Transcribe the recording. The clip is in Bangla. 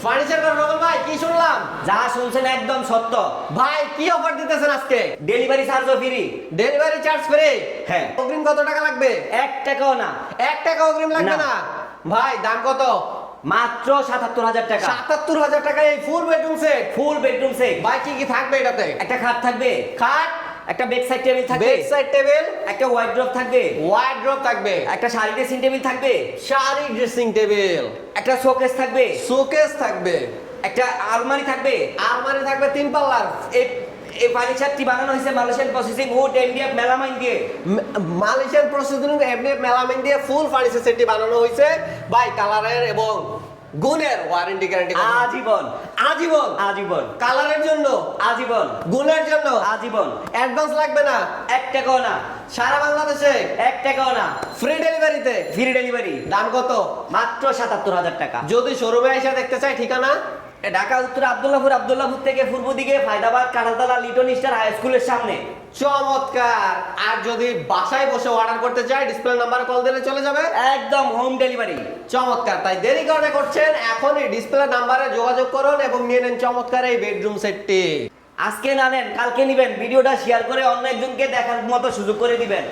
ফার্নিচার কর রকম ভাই, কি শুনলাম? যা শুনছেন একদম সত্য। ভাই কি অফার দিতেছেন আজকে? ডেলিভারি চার্জও ফ্রি। Delivery charge free? হ্যাঁ। অগ্রিম কত টাকা লাগবে? 1 টাকাও না। 1 টাকা অগ্রিম লাগবে না। না? ভাই দাম কত? মাত্র ৭৭,০০০ টাকা। ৭৭,০০০ টাকায় এই full bedroom set. Full bedroom set. ভাই কি কি থাকবে এটাতে? একটা খাট থাকবে, খাট, একটা বেড সাইড টেবিল থাকবে, বেড সাইড টেবিল, একটা ওয়ার্ড্রপ থাকবে, ওয়ার্ড্রপ থাকবে, একটা শাড়ি ড্রেসিং টেবিল থাকবে, শাড়ি ড্রেসিং টেবিল, একটা শোকেস থাকবে, শোকেস থাকবে, একটা আলমারি থাকবে। আলমারি থাকবে 3 পাল্লার। এই ফার্নিচারটি বানানো হয়েছে Malaysian processing would MDF melamine দিয়ে। মালয়েশিয়ান প্রসেসিং এমডিএফ মেলামাইন দিয়ে ফুল ফার্নিচার সেটটি বানানো হয়েছে। ভাই কালারের এবং গুণের ওয়ারেন্টি গ্যারান্টি আজীবন। আজীবন। আজীবন। কালারের জন্য আজীবন। গুণের জন্য আজীবন। অ্যাডভান্স লাগবে না। 1 টাকাও না। সারা বাংলাদেশে 1 টাকাও না। ফ্রি ডেলিভারিতে। Free delivery. দাম কত? মাত্র ৭৭,০০০ টাকা। যদি শোরুমে এসে দেখতে চাই, ঠিকানা ঢাকা উত্তর আব্দুল্লাহপুর থেকে পূর্ব দিকে Faydabad Kanthaltala Little Star High স্কুলের সামনে। চমৎকার। আর যদি বাসায় বসে অর্ডার করতে চাই, ডিসপ্লে নাম্বারে কল দিলে চলে যাবে, একদম হোম ডেলিভারি। চমৎকার। তাই দেরি করে করছেন, এখনই ডিসপ্লে নাম্বারে যোগাযোগ করুন এবং নিয়ে নেন চমৎকার এই বেডরুম সেটটি। আজকে না নেন কালকে নিবেন, ভিডিওটা শেয়ার করে অন্য একজনকে দেখার মতো সুযোগ করে দিবেন।